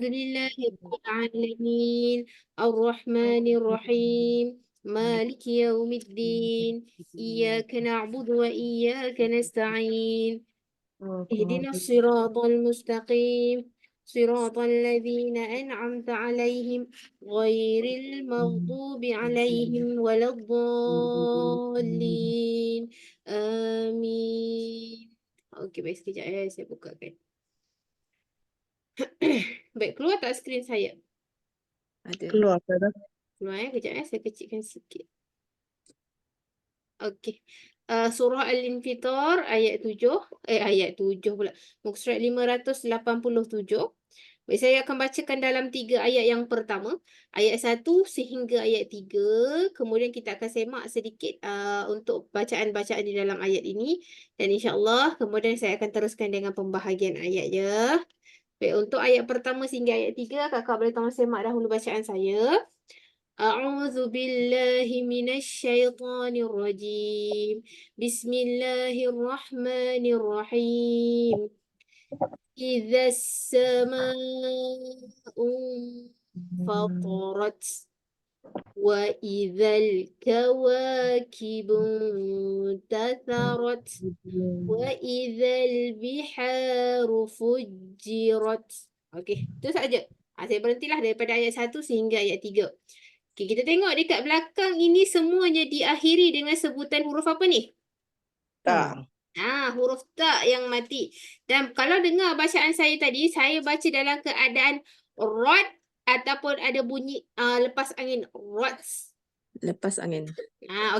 لله رب العالمين الرحمن الرحيم مالك يوم الدين إياك نعبد وإياك نستعين اهدنا الصراط المستقيم صراط الذين أنعمت عليهم غير المغضوب عليهم ولا الضالين آمين. Okey, baik sekejap saya bukakan. Baik, keluar tak skrin saya? Ada. Keluar ke dah? Keluar kejap saya kecilkan sikit. Okey. Surah Al-Infitar ayat 7, ayat 7 pula. Muka surat 587. Baik, saya akan bacakan dalam 3 ayat yang pertama, ayat 1 sehingga ayat 3. Kemudian kita akan semak sedikit untuk bacaan-bacaan di dalam ayat ini, dan insya-Allah kemudian saya akan teruskan dengan pembahagian ayat ya. Baik, untuk ayat pertama sehingga ayat 3, kakak boleh tolong semak dahulu bacaan saya. أعوذ بالله من الشيطان الرجيم بسم الله الرحمن الرحيم إذا السماء انفطرت وإذا الكواكب انتثرت وإذا البحار فجرت. Okey, itu saja. Saya berhentilah daripada ayat 1 sehingga ayat 3. Okey, kita tengok dekat belakang ini semuanya diakhiri dengan sebutan huruf apa ni? Tak. Huruf ta yang mati. Dan kalau dengar bacaan saya tadi, saya baca dalam keadaan rot ataupun ada bunyi lepas angin rots. Lepas angin.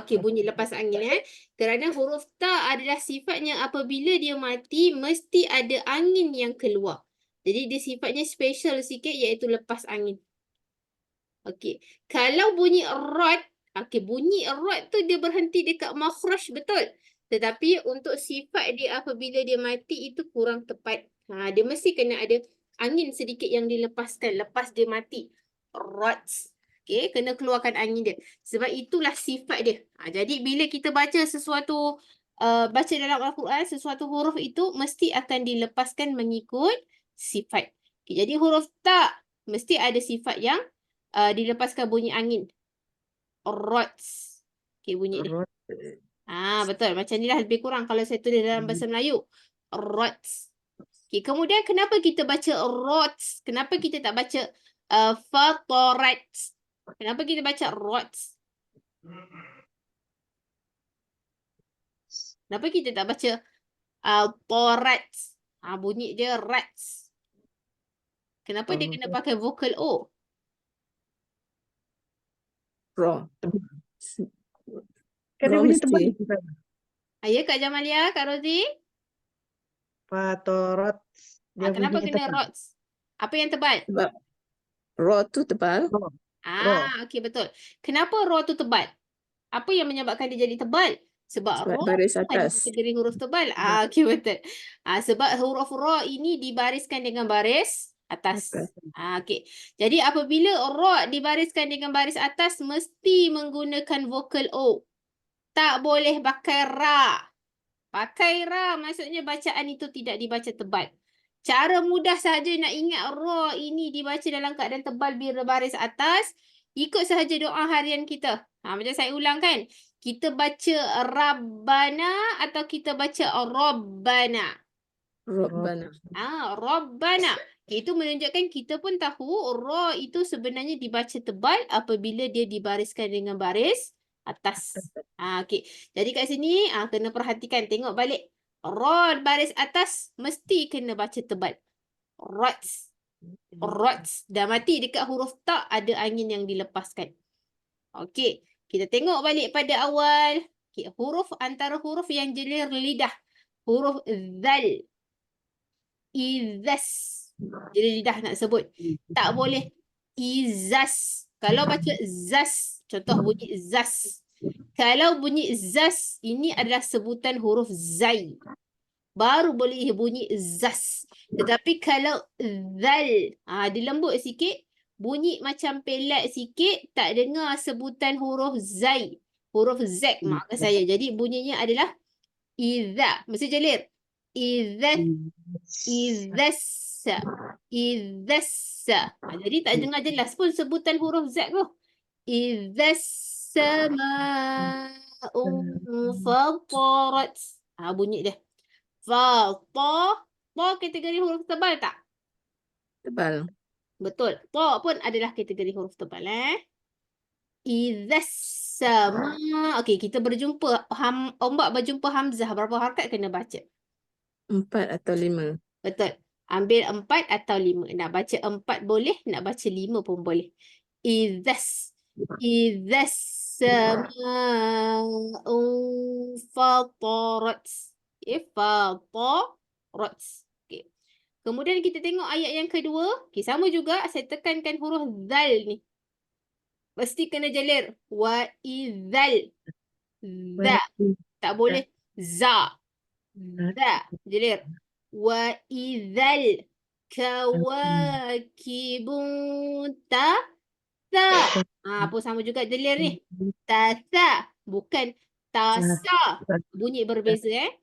Okey, bunyi lepas angin Kerana huruf ta adalah sifatnya apabila dia mati mesti ada angin yang keluar. Jadi dia sifatnya special sikit iaitu lepas angin. Okey, kalau bunyi rot, bunyi rot tu dia berhenti dekat makhraj betul. Tetapi untuk sifat dia apabila dia mati itu kurang tepat. Dia mesti kena ada angin sedikit yang dilepaskan lepas dia mati. Rot. Okey, kena keluarkan angin dia. Sebab itulah sifat dia. Jadi bila kita baca sesuatu, baca dalam Al-Quran, sesuatu huruf itu mesti akan dilepaskan mengikut sifat. Okay, jadi huruf ta mesti ada sifat yang dilepaskan bunyi angin. Rots. Okey, bunyi dia. Betul. Macam ni lah lebih kurang kalau saya tulis dalam bahasa Melayu. Rots. Okey, kemudian kenapa kita baca rots? Kenapa kita tak baca fatorats? Kenapa kita baca rots? Kenapa kita tak baca torats? Bunyi dia rats. Kenapa dia kena pakai vokal O? Raw. Kan dia Raw bunyi mesti. tebal. Ya, Kak Jamalia, Kak Rozi. Fatorot. Dia Kenapa bunyinya kena tebal. rots? Apa yang tebal? Sebab raw tu tebal. Okey, betul. Kenapa raw tu tebal? Apa yang menyebabkan dia jadi tebal? Sebab Sebab raw baris ada atas. kategori huruf tebal. Okey, betul. Sebab huruf raw ini dibariskan dengan baris atas. Okey. Jadi apabila raw dibariskan dengan baris atas mesti menggunakan vokal O. Tak boleh pakai ra. Pakai ra maksudnya bacaan itu tidak dibaca tebal. Cara mudah sahaja nak ingat ra ini dibaca dalam keadaan tebal bila baris atas, ikut sahaja doa harian kita. Macam saya ulang kan. Kita baca Rabbana atau kita baca Rabbana. Rabbana. Rabbana. Itu menunjukkan kita pun tahu ra itu sebenarnya dibaca tebal apabila dia dibariskan dengan baris atas. Okey. Jadi kat sini kena perhatikan, tengok balik. Ra baris atas mesti kena baca tebal. Rats. Rats. Dah mati dekat huruf ta ada angin yang dilepaskan. Okey. Kita tengok balik pada awal. Okay. Huruf antara huruf yang jelir lidah. Huruf zal. Izas. Jadi lidah nak sebut. Tak boleh izas. Kalau baca zas, contoh bunyi zas. Kalau bunyi zas, ini adalah sebutan huruf zai. Baru boleh bunyi zas. Tetapi kalau zal, dilembut sikit, bunyi macam pelat sikit, tak dengar sebutan huruf zai. Huruf z, maafkan saya. Jadi bunyinya adalah iza. Mesti jelir. Idzassa. Idzassa. Jadi tak dengar jelas pun sebutan huruf Z tu. Idzassama'u fatarat. Bunyi dia. Ta kategori huruf tebal tak? Tebal. Betul. Ta pun adalah kategori huruf tebal. Idzas-sama. Okey, kita berjumpa. Ombak berjumpa Hamzah. Berapa harakat kena baca? 4 atau 5. Betul. Ambil 4 atau 5. Nak baca 4 boleh, nak baca 5 pun boleh. Idzas-sama'u fatarat. Okay, fatarat. Okay. Kemudian kita tengok ayat yang kedua. Okay, sama juga, saya tekankan huruf zal ni. Mesti kena jelir. Wa idzal. Za. Tak boleh. Za. Za. Jelir. Wa idzal kawakibun ta. Pun sama juga jelir ni. Tasa. Bukan tasa. Bunyi berbeza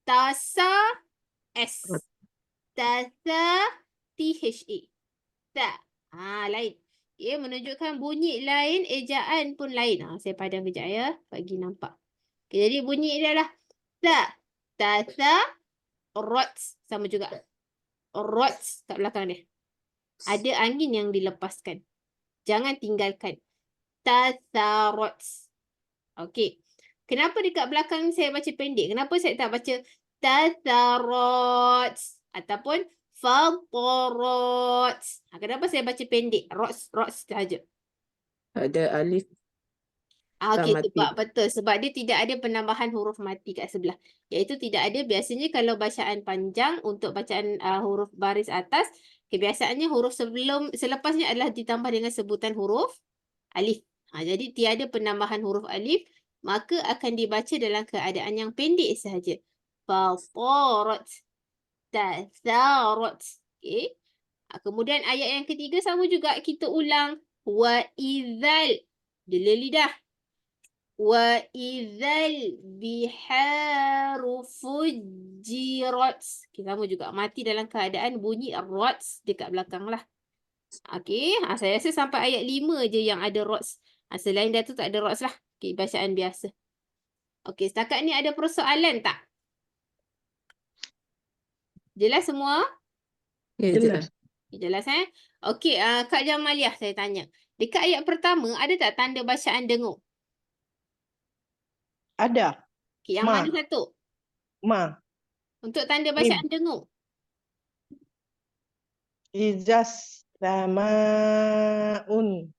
Tasa S. Tasa THA. Ta. Lain. Okay, menunjukkan bunyi lain, ejaan pun lain. Saya padam kejap ya, bagi nampak. Okay, jadi bunyi dia adalah ta. Tasa, rots. Sama juga. Rots kat belakang dia. Ada angin yang dilepaskan. Jangan tinggalkan. Tasa, rots. Okey. Kenapa dekat belakang saya baca pendek? Kenapa saya tak baca tasa, rots? Ataupun fatarat. Kenapa saya baca pendek? Rots sahaja. Ada alif Okey, mati. betul. Sebab dia tidak ada penambahan huruf mati kat sebelah. Iaitu tidak ada. Biasanya kalau bacaan panjang untuk bacaan huruf baris atas, kebiasaannya huruf selepasnya adalah ditambah dengan sebutan huruf alif. Jadi tiada penambahan huruf alif, maka akan dibaca dalam keadaan yang pendek sahaja. Fatarat. Tatharat. Okay. Kemudian ayat yang ketiga sama juga, kita ulang. Wa idzal. Jelir lidah. Wa idzal biharu fujirat. Okay, sama juga. Mati dalam keadaan bunyi rots dekat belakang lah. Okey. Saya rasa sampai ayat 5 je yang ada rots. Selain dah tu tak ada rots lah. Okay, bacaan biasa. Okey, setakat ni ada persoalan tak? Jelas semua? Ya, Jelas. jelas. Jelas Okey, Kak Jamaliah saya tanya. Dekat ayat pertama ada tak tanda bacaan dengung? Ada. Okey, yang Ma. mana satu? Ma. Untuk tanda bacaan dengung. Izas samaun.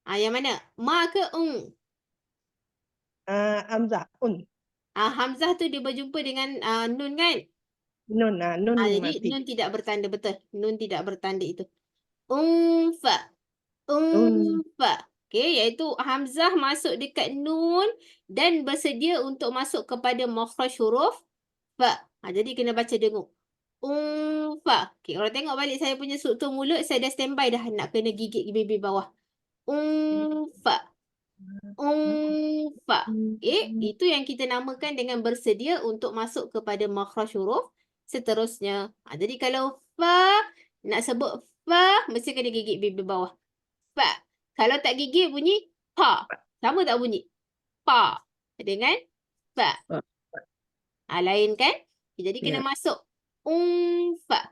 Yang mana? Ma ke Hamzah. Hamzah tu dia berjumpa dengan nun kan? Nun. Nun Jadi mati. nun tidak bertanda, betul. Nun tidak bertanda itu. Unfa. Okey, iaitu Hamzah masuk dekat nun dan bersedia untuk masuk kepada makhraj huruf fa. Jadi kena baca dengung. Unfa. Okey, kalau tengok balik saya punya struktur mulut, saya dah standby dah nak kena gigit bibir bawah. Unfa. Okey, itu yang kita namakan dengan bersedia untuk masuk kepada makhraj huruf seterusnya. Jadi kalau fa, nak sebut fa, mesti kena gigit bibir bawah. Fa. Kalau tak gigit bunyi pa. Sama tak bunyi? Pa. Dengan fa. Lain kan? Jadi kena masuk. Fa.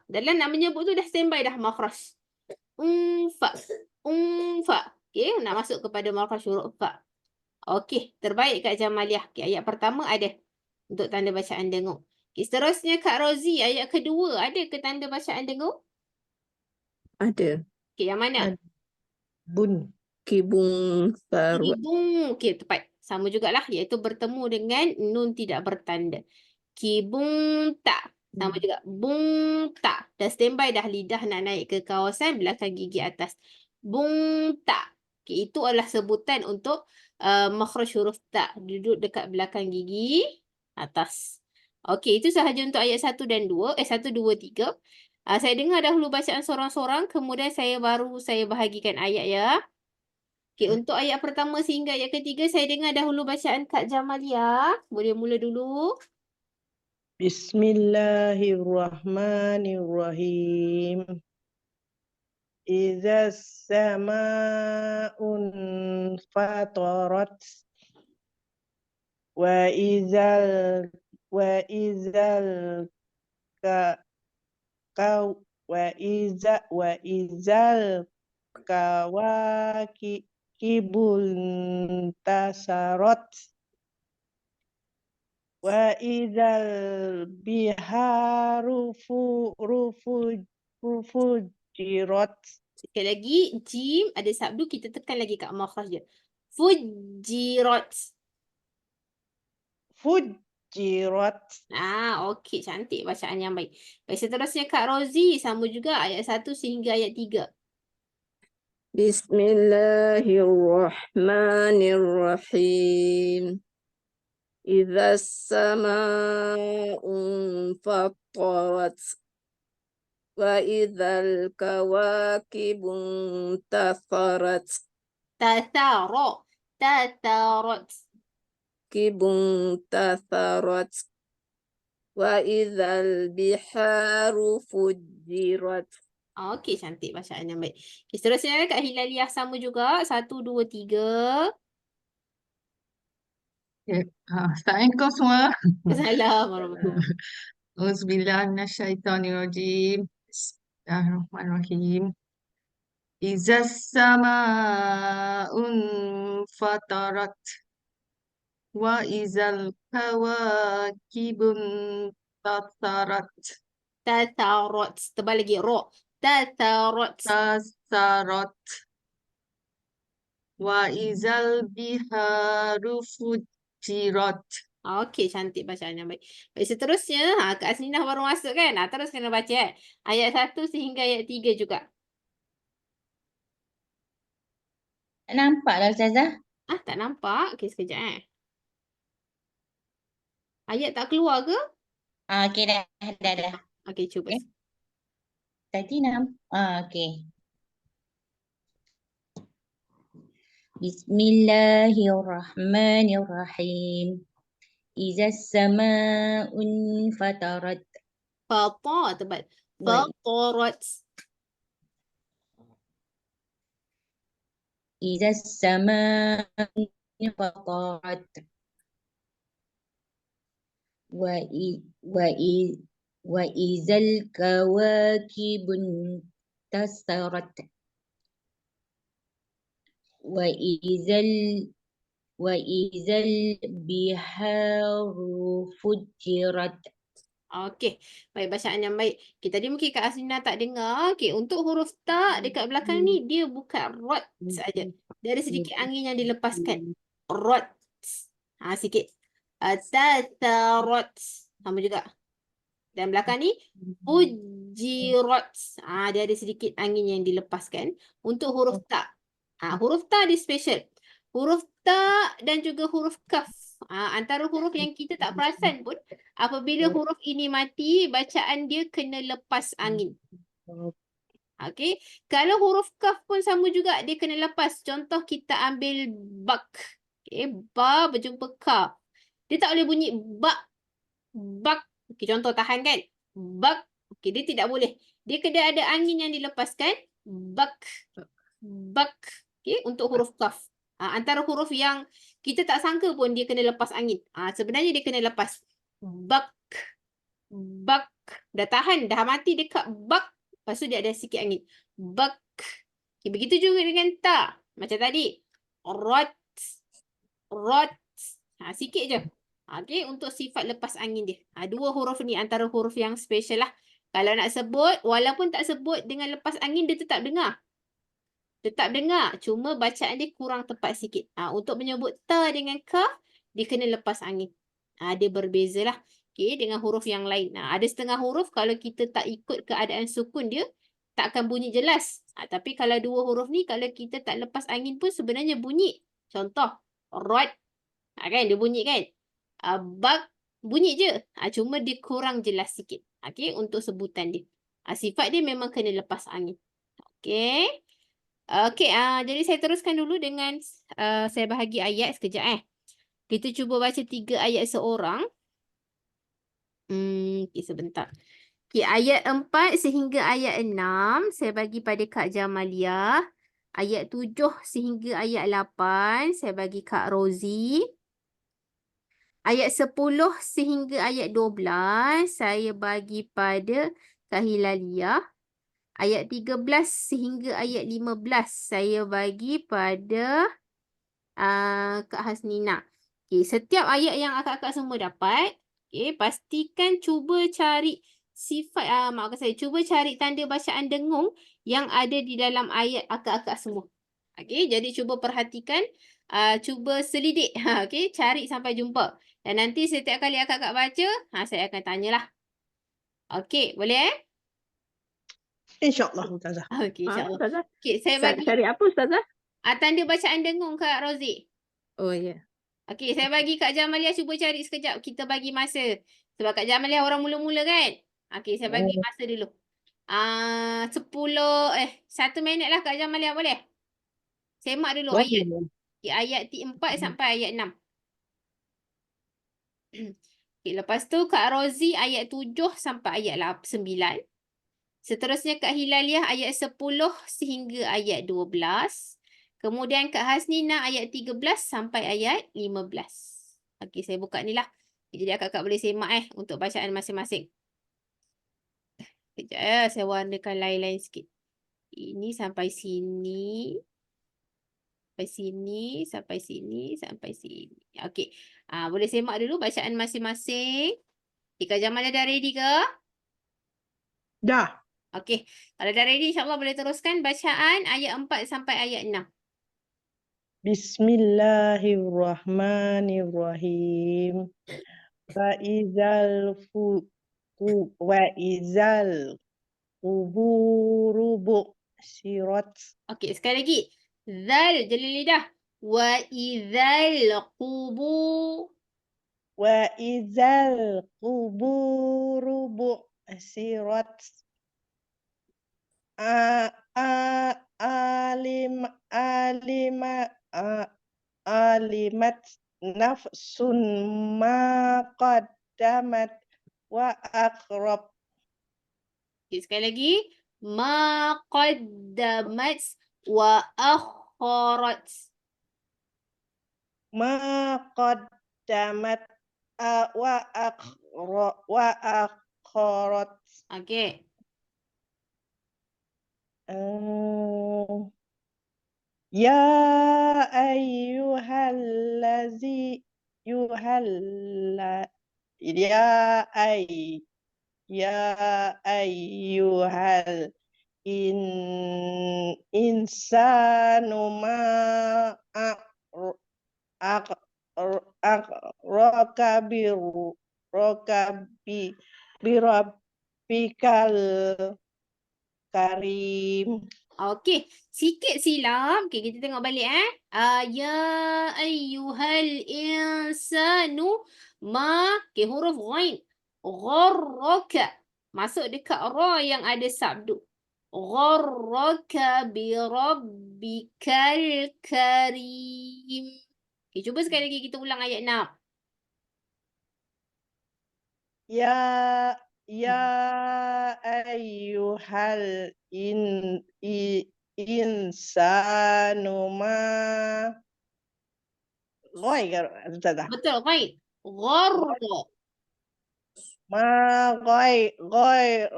Dalam nak menyebut tu dah standby dah makhraj. Fa. Okey, nak masuk kepada makhraj huruf fa. Okey, terbaik Kak Jamaliah. Okay, ayat pertama ada untuk tanda bacaan dengung. Okay, seterusnya Kak Rozi, ayat kedua ada ke tanda bacaan dengung? Ada. Okey, yang mana? Bun. Kibung sarwa. Kibung. Okey, tepat. Sama jugalah, iaitu bertemu dengan nun tidak bertanda. Kibung tak. Sama juga. Bung tak. Dah standby dah lidah nak naik ke kawasan belakang gigi atas. Bung tak. Okay, itu adalah sebutan untuk makhraj huruf tak. Duduk dekat belakang gigi atas. Okey, itu sahaja untuk ayat 1 dan 2. 1, 2, 3. Saya dengar dahulu bacaan sorang-sorang. Kemudian saya bahagikan ayat ya. Okey, untuk ayat pertama sehingga ayat ketiga, saya dengar dahulu bacaan Kak Jamaliah. Boleh mula dulu. Bismillahirrahmanirrahim. Iza sama'un fatarat wa izal ka kau wa izal kawakibul tasarat wa izal biharu fujirat. Sekali lagi, jim ada sabdu, kita tekan lagi kat makhraj dia. Fujirat. Fujirat. Okey, cantik bacaan yang baik. Baik, seterusnya Kak Rozi, sama juga ayat 1 sehingga ayat 3. Bismillahirrahmanirrahim. Idza as-sama'u fatarat wa idzal kawakibu intatharat Tataro. Tatarat. kibun tatharat wa idzal biharu fujirat. Okey, cantik bacaan yang baik. Okay, seterusnya Kak Hilaliah sama juga. 1, 2, 3. Assalamualaikum semua. Assalamualaikum. Auzubillah minasyaitonirrajim. Bismillahirrahmanirrahim. Iza sama'un fatarat wa izal kawakibun tatsarat Tatarat. Tebal lagi. Ro. Tatarat. tasarat wa izal biharu fujirat. Okey, cantik bacaan yang baik. Baik, seterusnya, Kak Aslinah baru masuk kan? Terus kena baca. Ayat 1 sehingga ayat 3 juga. Tak nampak lah Ustazah. Tak nampak. Okey, sekejap. Ayat tak keluar ke? Okey dah. Okey, cuba. Okey. Tadi okey. Bismillahirrahmanirrahim. Iza sama'un fatarat Fata, tebal. wa Fatarat. iza sama'un fatarat wa izal kawakibun tasarat wa izal biharu fujirat. Okey, baik, bacaan yang baik. Okay, tadi mungkin Kak Aslina tak dengar. Okey, untuk huruf ta dekat belakang ni dia buka rot saja. Dia ada sedikit angin yang dilepaskan. Rot. Sikit. Tatarat. Sama juga. Dan belakang ni fujirat. Dia ada sedikit angin yang dilepaskan untuk huruf ta. Huruf ta dia special. Huruf ta dan juga huruf kaf. Antara huruf yang kita tak perasan pun, apabila huruf ini mati, bacaan dia kena lepas angin. Okey. Kalau huruf kaf pun sama juga, dia kena lepas. Contoh kita ambil bak. Okey, ba berjumpa ka. Dia tak boleh bunyi bak. Bak. Okey, contoh tahan kan? Bak. Okey, dia tidak boleh. Dia kena ada angin yang dilepaskan. Bak. Bak. Okey, untuk huruf kaf. Antara huruf yang kita tak sangka pun dia kena lepas angin. Sebenarnya dia kena lepas. Bak. Bak. Dah tahan, dah mati dekat bak. Lepas tu dia ada sikit angin. Bak. Okay, begitu juga dengan ta. Macam tadi. Rot. Rot. Sikit je. Okay, untuk sifat lepas angin dia. Dua huruf ni antara huruf yang special lah. Kalau nak sebut, walaupun tak sebut dengan lepas angin, dia tetap dengar. Tetap dengar. Cuma bacaan dia kurang tepat sikit. Untuk menyebut ta dengan ka, dia kena lepas angin. Dia berbeza lah. Okay, dengan huruf yang lain. Ada setengah huruf, kalau kita tak ikut keadaan sukun dia, tak akan bunyi jelas. Tapi kalau dua huruf ni, kalau kita tak lepas angin pun sebenarnya bunyi. Contoh, rot. Kan, dia bunyi kan? Bak, bunyi je. Cuma dia kurang jelas sikit. Okay, untuk sebutan dia. Sifat dia memang kena lepas angin. Okay. Okey, jadi saya teruskan dulu dengan saya bahagi ayat sekejap. Kita cuba baca 3 ayat seorang. Okey, sebentar. Okey, ayat 4 sehingga ayat 6 saya bagi pada Kak Jamaliah. Ayat 7 sehingga ayat 8 saya bagi Kak Rozi. Ayat 10 sehingga ayat 12 saya bagi pada Kak Hilaliah. Ayat 13 sehingga ayat 15 saya bagi pada Kak Hasnina. Okay, setiap ayat yang akak-akak semua dapat, okay, pastikan cuba cari sifat, maafkan saya, cuba cari tanda bacaan dengung yang ada di dalam ayat akak-akak semua. Okay, jadi cuba perhatikan, cuba selidik, okay, cari sampai jumpa. Dan nanti setiap kali akak-akak baca, saya akan tanyalah. Okay, boleh? InsyaAllah Ustazah. Okay, insyaAllah. Ustazah, Okay, saya bagi cari apa Ustazah? tanda bacaan dengung Kak Rozi. Oh ya. Okey, saya bagi Kak Jamaliah cuba cari sekejap. Kita bagi masa. Sebab Kak Jamaliah orang mula-mula kan? Okey, saya bagi masa dulu. 1 minit lah Kak Jamaliah, boleh? Semak dulu ayat. Okay, ayat 4 sampai ayat 6. Okay, lepas tu Kak Rozi ayat 7 sampai ayat 9. Seterusnya Kak Hilaliah ayat 10 sehingga ayat 12. Kemudian Kak Hasnina ayat 13 sampai ayat 15. Okey, saya buka ni lah. Jadi akak-akak boleh semak untuk bacaan masing-masing. Sekejap saya warnakan lain-lain sikit. Ini sampai sini. Sampai sini, sampai sini, sampai sini. Okey. Boleh semak dulu bacaan masing-masing. Kak Jamalah dah ready ke? Dah. Okey. Kalau dah ready, insyaAllah boleh teruskan bacaan ayat 4 sampai ayat 6. Bismillahirrahmanirrahim. Wa izal kuburu bu'sirat. Okey, sekali lagi. Zal, jeli lidah. Wa idzal qubu. Wa izal kuburu bu'sirat. Alimat nafsun ma qaddamat wa aqrab. Okay, sekali lagi. Ma qaddamat wa akharat. Ma qaddamat wa akharat. Okey. Ya ayyuhallazi ya ayyuhal insanu ma birabbikal karim. Okey, sikit silap. Okey, kita tengok balik Ya ayyuhal insanu ma. Okey, huruf ghain. Gharraka. Masuk dekat ra yang ada sabdu. Gharraka bi rabbikal karim. Okey, cuba sekali lagi kita ulang ayat 6. Ya ayyuhal insanu ma ghair Ustazah. Betul, ghain. Gharra. Ma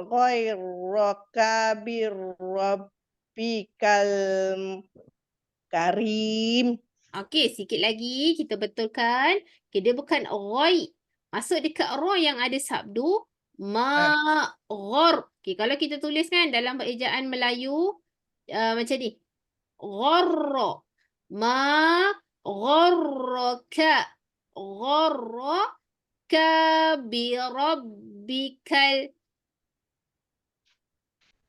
ghairaka birabbikal karim. Okey, sikit lagi kita betulkan. Okey, dia bukan ghoi. Masuk dekat ra yang ada sabdu. Ghor. Okey, kalau kita tuliskan dalam ejaan Melayu macam ni. Gharra. Ma gharraka. Gharraka birabbikal.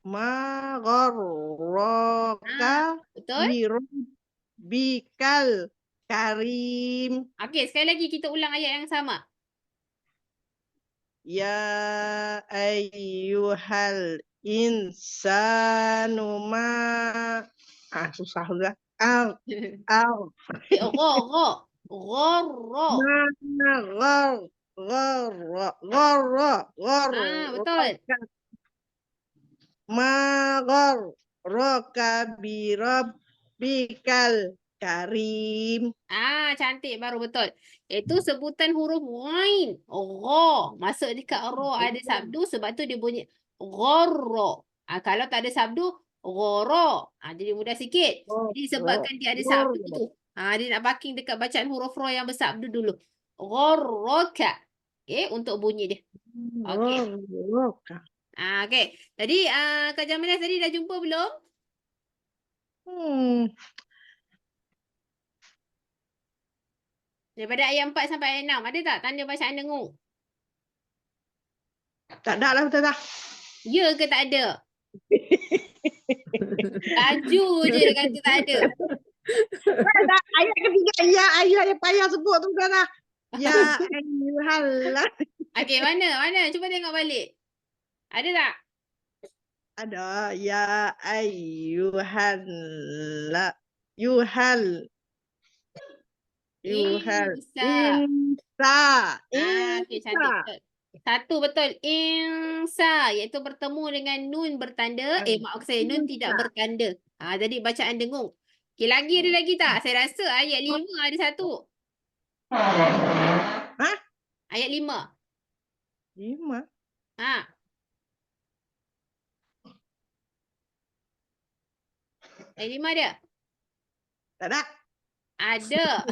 Ma gharraka Betul? birabbikal karim. Okey, sekali lagi kita ulang ayat yang sama. Ya ayyuhal insanu ma susah juga. Gha. Gharra. Ma betul. Ma gharraka bi rabbikal karim. Cantik, baru betul. Itu sebutan huruf ghain. Gha. Masuk dekat ra ada sabdu sebab tu dia bunyi gharra. Kalau tak ada sabdu, ghara. Jadi mudah sikit. Jadi sebabkan dia ada sabdu tu. Dia nak parking dekat bacaan huruf ra yang bersabdu dulu. Gharraka. Okey, untuk bunyi dia. Okey. Gharraka. Okey. Tadi Kak Jamilah tadi dah jumpa belum? Daripada ayat 4 sampai ayat 6. Ada tak tanda bacaan dengung? Tak ada lah Ustazah. Ya ke tak ada? Laju je dia kata tak ada. Ayat ketiga, ya ayat yang payah sebut tu Ustazah. Ya ayyuhallah. Okey, mana? Cuba tengok balik. Ada tak? Ada ya ayyuhallah. Yuhal. Insa. Insa. Okey, cantik. Betul. Satu betul. Insa. Iaitu bertemu dengan nun bertanda. Maaf saya. Nun tidak bertanda. Jadi bacaan dengung. Okey, ada lagi tak? Saya rasa ayat 5 ada satu. Ayat 5. 5. Ayat 5 ada? Tak ada. Ada.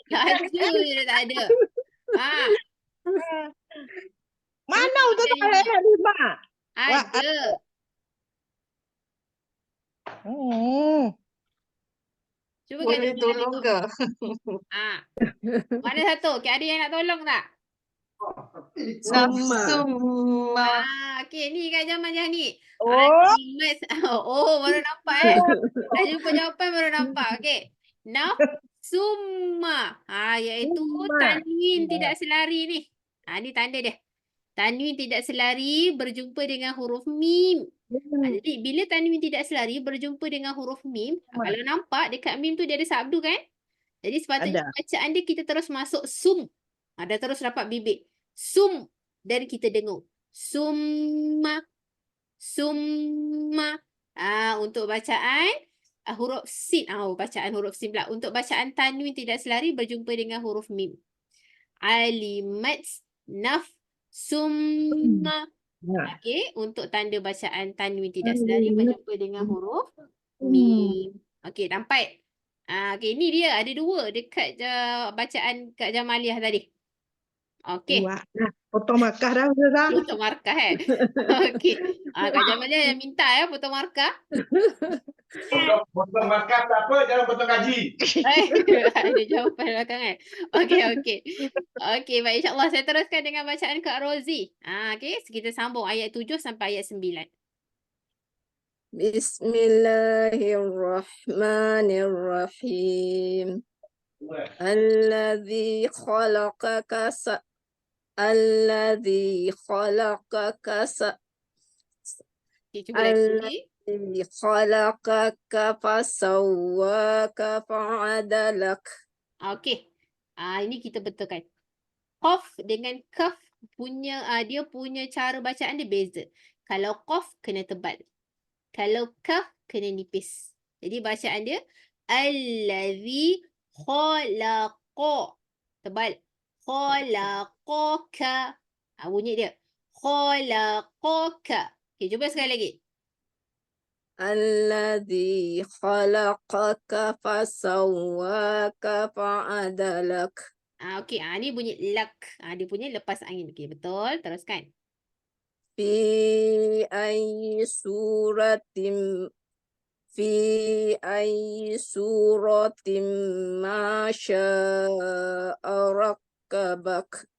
Laju je tak ada. Mana Ustazah ayat 5? Ada. Cuba Kak Boleh Jamilah tolong tengok. ke? Mana satu? Okey, ada yang nak tolong tak? Summa. Okey, ni Kak Jamilah ni. Oh. Baru nampak Dah jumpa jawapan baru nampak. Okey. Nafsumma. Iaitu tanwin tidak selari ni. Ni tanda dia. Tanwin tidak selari berjumpa dengan huruf mim. Jadi bila tanwin tidak selari berjumpa dengan huruf mim, kalau nampak dekat mim tu dia ada sabdu kan? Jadi sepatutnya bacaan dia kita terus masuk sum. Dah terus dapat bibir. Sum. Dan kita dengung. Summa. Summa. Untuk bacaan huruf sin. Bacaan huruf sin pula. Untuk bacaan tanwin tidak selari berjumpa dengan huruf mim. Alimat naf summa. Okey, untuk tanda bacaan tanwin tidak selari berjumpa dengan huruf mim. Okey, nampak? Okey, ni dia ada dua dekat bacaan Kak Jamaliah tadi. Okey. Potong markah dah Ustazah. Potong markah Okey. Kak Jamaliah yang minta potong markah. Potong markah tak apa, jangan potong gaji. Ada jawapan belakang Okey. Okey, baik, insyaAllah saya teruskan dengan bacaan Kak Rozi. Okey, kita sambung ayat 7 sampai ayat 9. Bismillahirrahmanirrahim. Alladzi khalaqaka Cuba lagi. khalaqaka fasawwaka fa'adalak. Okey. Ini kita betulkan. Qaf dengan kaf punya dia punya cara bacaan dia beza. Kalau qaf kena tebal. Kalau kaf kena nipis. Jadi bacaan dia allazi khalaqa. Tebal. Khalaqaka. Bunyi dia. Khalaqaka. Okey, cuba sekali lagi. Alladzi khalaqaka fasawwaka fa'adalak. Okey, ni bunyi lak. Dia punya lepas angin. Okey, betul. Teruskan. Fi ayyi suratin ma sya'a rakkabak.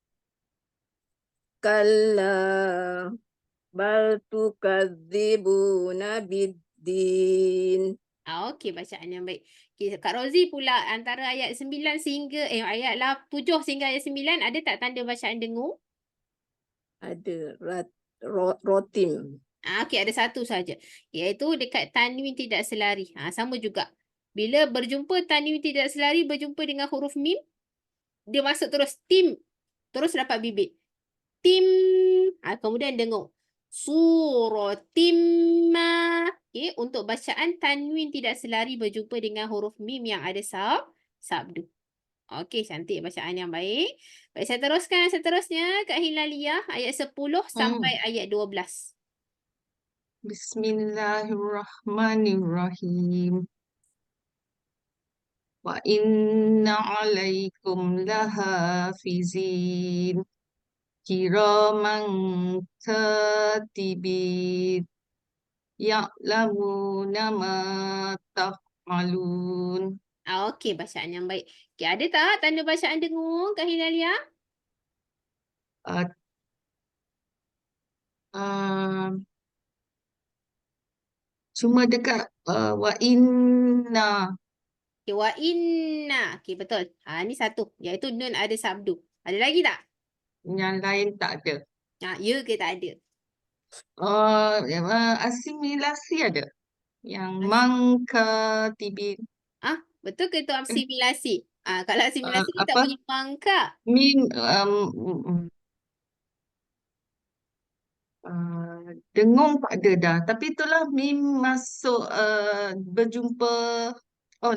Kalla bal tukadzibuna biddin. Okey, bacaan yang baik. Okay, Kak Rozi pula antara ayat 9 sehingga ayat 7 sehingga ayat 9 ada tak tanda bacaan dengung? Ada rotim. Okey, ada satu saja. Iaitu dekat tanwin tidak selari. Sama juga. Bila berjumpa tanwin tidak selari berjumpa dengan huruf mim, dia masuk terus tim. Terus dapat bibit. Tim. Kemudian dengung. Suratim ma. Okay, untuk bacaan tanwin tidak selari berjumpa dengan huruf mim yang ada sabdu. Okey, cantik bacaan yang baik. Baik, saya teruskan seterusnya Kak Hilalia ayat 10 sampai ayat 12. Bismillahirrahmanirrahim. Wa inna alaikum lahafizin kiraman katibin ya'lamuna ma taf'alun. Okey, bacaan yang baik. Okey, ada tak tanda bacaan dengung Kak Hilalia? Uh, uh, cuma dekat wa inna. Okey, wa inna. Okey, betul. Ni satu, iaitu nun ada sabdu. Ada lagi tak? Yang lain tak ada. Ya ke tak ada? Asimilasi ada. Yang As- mangkatibin. Betul ke itu asimilasi? Kalau asimilasi kita tak Apa? bunyi mangka. Mim dengung tak ada dah. Tapi itulah mim masuk berjumpa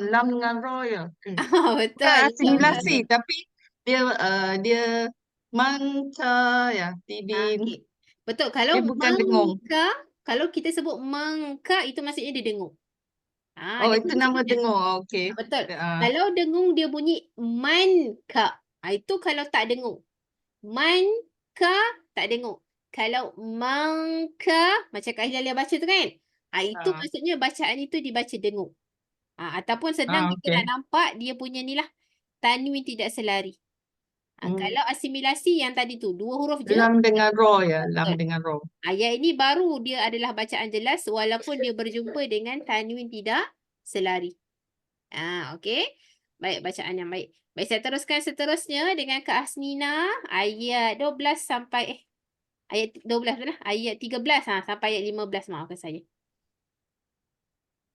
lam dengan ro ya. Bukan Betul. asimilasi tapi dia mangka ya tibin. Okey. Betul. Kalau Dia bukan dengung. mangka, kalau kita sebut mangka itu maksudnya dia dengung. Oh, Dia itu bunyi nama macam- dengung. Okey. Betul. Ah, Kalau dengung dia bunyi manka. Itu kalau tak dengung. Manka tak dengung. Kalau mangka macam Kak Hilalia baca tu kan? Itu Ah. maksudnya bacaan itu dibaca dengung. Ataupun senang kita okey. nak nampak dia punya ni lah tanwin tidak selari. Kalau asimilasi yang tadi tu dua huruf je. Lam dengan ro ya, lam Betul. dengan ro. Ayat ini baru dia adalah bacaan jelas walaupun dia berjumpa dengan tanwin tidak selari. Okey. Baik, bacaan yang baik. Baik, saya teruskan seterusnya dengan Kak Asnina ayat 12 sampai ayat 12 betul lah. Ayat 13 sampai ayat 15, maafkan saya.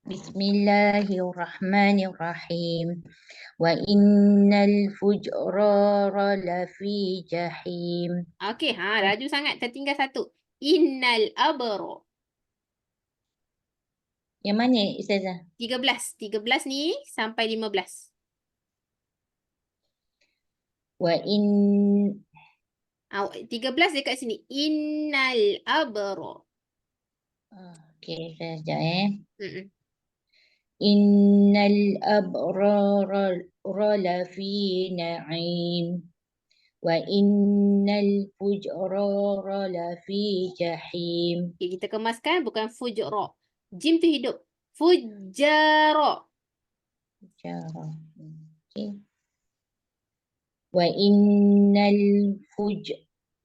Bismillahirrahmanirrahim. Wa innal fujrara lafi jahim. Okey, laju sangat tertinggal satu. Innal abro. Yang mana Ustazah? 13 ni sampai 15. Wa in 13 dekat sini. Innal abro. okey, sekejap Mm-mm. Innal abrara lafi na'im. Wa innal fujrara lafi jahim. Okey, kita kemaskan bukan fujra. Jim tu hidup. Fujjara. Cara. Okey. Wa innal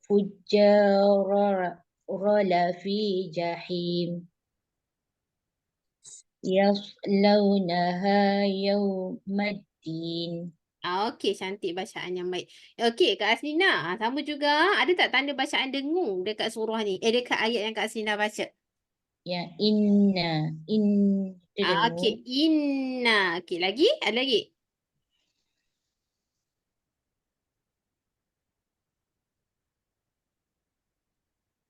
fujjara lafi jahim. Yaslawnaha yawmaddin. Okey, cantik bacaan yang baik. Okey, Kak Asnina, sama juga. Ada tak tanda bacaan dengung dekat surah ni? Dekat ayat yang Kak Asnina baca. Ya, inna. Itu dengung. Okey, inna. Okey, lagi? Ada lagi?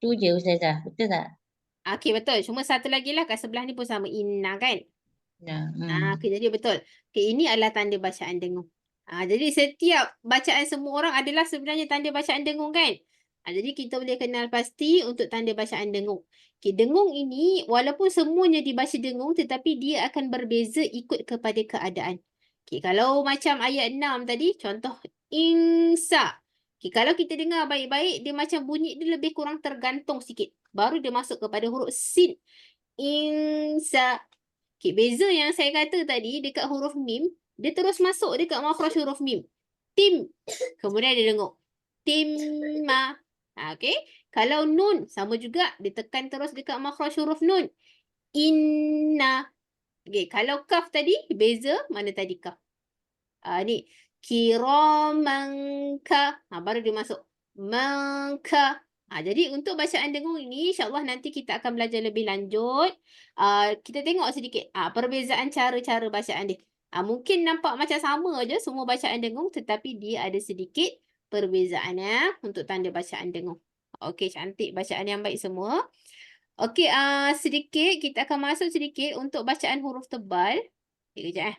Tu je Ustazah. Betul tak? Okey, betul. Cuma satu lagi lah kat sebelah ni pun sama. Inna kan? Nah. Okey, jadi betul. Okey, ini adalah tanda bacaan dengung. Jadi setiap bacaan semua orang adalah sebenarnya tanda bacaan dengung kan? Jadi kita boleh kenal pasti untuk tanda bacaan dengung. Okey, dengung ini walaupun semuanya dibaca dengung tetapi dia akan berbeza ikut kepada keadaan. Okey, kalau macam ayat 6 tadi, contoh insa. Okey, kalau kita dengar baik-baik, dia macam bunyi dia lebih kurang tergantung sikit. Baru dia masuk kepada huruf sin. Insa. Okey, beza yang saya kata tadi dekat huruf mim, dia terus masuk dekat makhraj huruf mim. Tim. Kemudian dia dengung. Timma. Okey. Kalau nun, sama juga. Dia tekan terus dekat makhraj huruf nun. Inna. Okey, kalau kaf tadi, beza mana tadi kaf. Ni. Kiramangka. Baru dia masuk. Mangka. Jadi untuk bacaan dengung ini, insyaAllah nanti kita akan belajar lebih lanjut. Kita tengok sedikit perbezaan cara-cara bacaan dia. Mungkin nampak macam sama aja semua bacaan dengung, tetapi dia ada sedikit perbezaan ya untuk tanda bacaan dengung. Okey, cantik bacaan yang baik semua. Okey, sedikit kita akan masuk sedikit untuk bacaan huruf tebal. Okey, kejap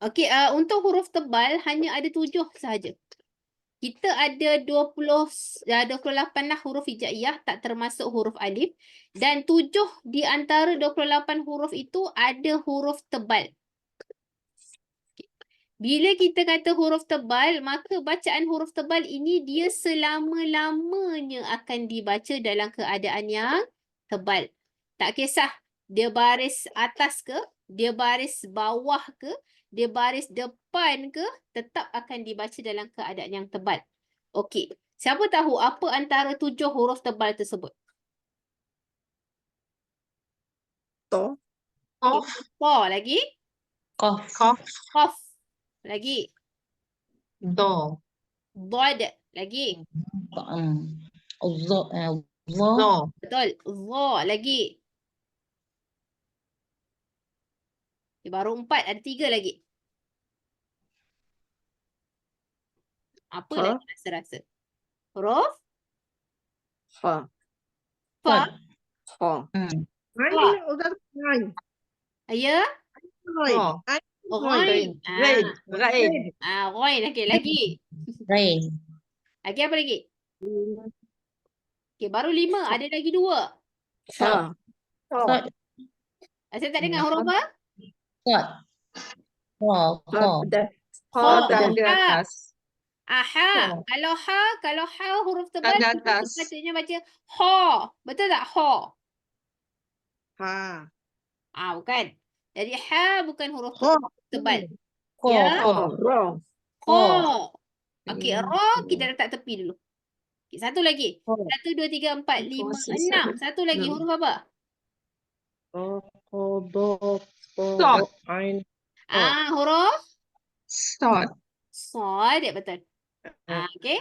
Okey, untuk huruf tebal hanya ada 7 sahaja. Kita ada 28 lah huruf hijaiyah tak termasuk huruf alif dan 7 di antara 28 huruf itu ada huruf tebal. Bila kita kata huruf tebal, maka bacaan huruf tebal ini dia selama-lamanya akan dibaca dalam keadaan yang tebal. Tak kisah dia baris atas ke, dia baris bawah ke, dia baris depan ke, tetap akan dibaca dalam keadaan yang tebal. Okey, siapa tahu apa antara 7 huruf tebal tersebut? To. Qaf, Po lagi, Qaf. qaf, qaf lagi, do, dad lagi, Dha. Dha. do, betul, dha lagi. Baru 4, ada 3 lagi. Apa Ha. lagi rasa-rasa? Huruf Ha. fa, Ha. Ain Ustazah. Ain. ya, Roy. Ha. Ain. ghain. rain, rain, Ghain. Okey, lagi. Rain. Lagi apa lagi? Okey, baru 5, ada lagi 2. Ha. Qad. Saya tak dengar huruf apa? Qad. Qa. Ha. Qa. Pedas. Kha. Ha. tak Pedas. ada atas. Aha. Ha. Kalau ha huruf tebal, Tanda kita atas. sepatutnya baca ha. Betul tak? Ha. Ha. Bukan. Jadi ha bukan huruf Kha. tebal. Qa. Ya. Qa. Ra. Kha. Okey, ra kita letak tepi dulu. Okey, satu lagi. Kha. 1, 2, 3, 4, 5, Posisi 6. Satu lagi, enam. huruf apa? Sod, Ain. Huruf sod, sad, betul. Okey.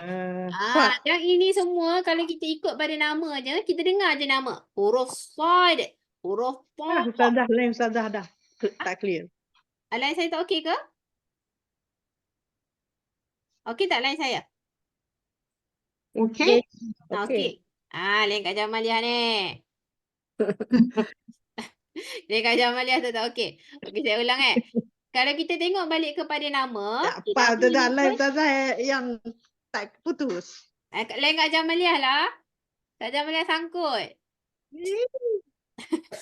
Sad. Yang ini semua kalau kita ikut pada nama je, kita dengar je nama. Huruf sad, huruf ta. Ustazah, lain Ustazah dah. Tak clear. Line saya tak okey ke? Okey tak line saya? okey? Okey. Lain Kak Jamaliah ni. Lain Kak Jamaliah tu tak okey. Okey, saya ulang Kalau kita tengok balik kepada nama, Tak apa, Ustazah. Lain Ustazah yang tak putus. lain Kak Jamaliah lah. Kak Jamaliah sangkut.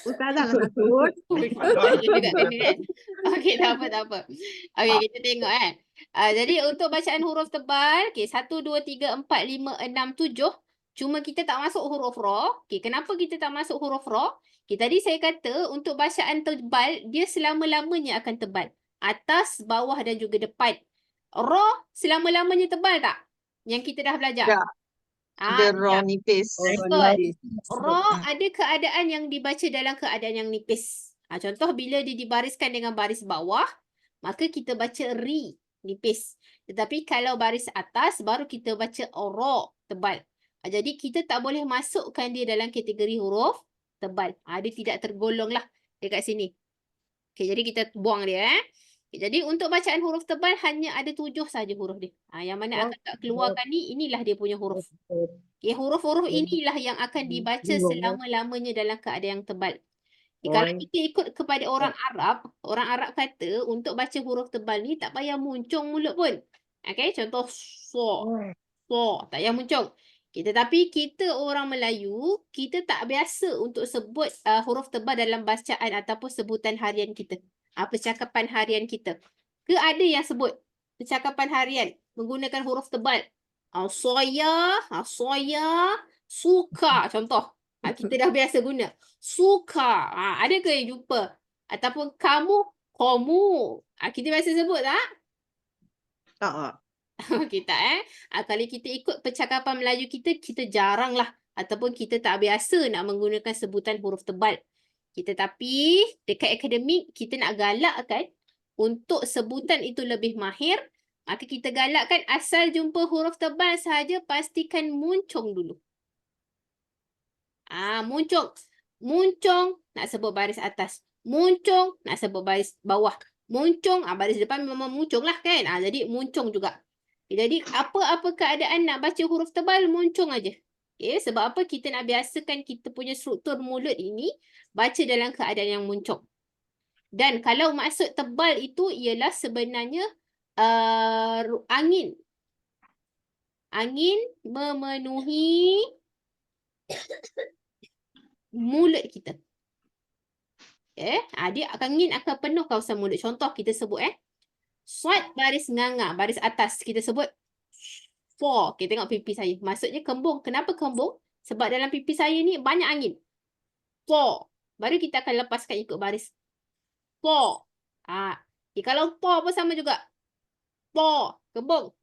Ustazah lah takut. Dia juga kena kan. Okey, tak apa. Okey, kita tengok jadi untuk bacaan huruf tebal, okey 1, 2, 3, 4, 5, 6, 7. Cuma kita tak masuk huruf ra. Okey, kenapa kita tak masuk huruf ra? Okey, tadi saya kata untuk bacaan tebal, dia selama-lamanya akan tebal. Atas, bawah dan juga depan. Ra selama-lamanya tebal tak? Yang kita dah belajar. Tak. Dia raw nipis. Betul. Ra ada keadaan yang dibaca dalam keadaan yang nipis. Contoh bila dia dibariskan dengan baris bawah, maka kita baca ri, nipis. Tetapi kalau baris atas, baru kita baca ra, tebal. Jadi kita tak boleh masukkan dia dalam kategori huruf tebal. Dia tidak tergolong lah dekat sini. Okay, jadi kita buang dia. Okay, jadi untuk bacaan huruf tebal hanya ada 7 saja huruf dia. Yang mana akan tak keluarkan ni, inilah dia punya huruf. Okay, huruf-huruf inilah yang akan dibaca selama-lamanya dalam keadaan yang tebal. Okay, kalau kita ikut kepada orang Arab kata untuk baca huruf tebal ni tak payah muncung mulut pun. Okay, contoh so, tak payah muncung. Okay, tetapi kita orang Melayu, kita tak biasa untuk sebut huruf tebal dalam bacaan ataupun sebutan harian kita. Percakapan harian kita. Ke ada yang sebut percakapan harian menggunakan huruf tebal? Saya suka. Contoh. Kita dah biasa guna. Suka. Ada ke yang jumpa? Ataupun kamu. Kita biasa sebut tak? Tak. Okey tak kalau kita ikut percakapan Melayu kita, kita jarang lah. Ataupun kita tak biasa nak menggunakan sebutan huruf tebal. Tapi dekat akademik, kita nak galakkan untuk sebutan itu lebih mahir. Maka kita galakkan asal jumpa huruf tebal sahaja, pastikan muncung dulu. Muncung. Muncung, nak sebut baris atas. Muncung, nak sebut baris bawah. Muncung, baris depan memang muncung lah kan. Jadi muncung juga. Jadi apa-apa keadaan nak baca huruf tebal muncung aja. Sebab apa? Kita nak biasakan kita punya struktur mulut ini baca dalam keadaan yang muncung. Dan kalau maksud tebal itu ialah sebenarnya angin. Angin memenuhi mulut kita. Dia angin akan penuh kawasan mulut. Contoh kita sebut Swat baris nganga, baris atas. Kita sebut four. Kita tengok pipi saya. Maksudnya kembung. Kenapa kembung? Sebab dalam pipi saya ni banyak angin. Four. Baru kita akan lepaskan ikut baris. Four. Kalau four pun sama juga. Four. Kembung.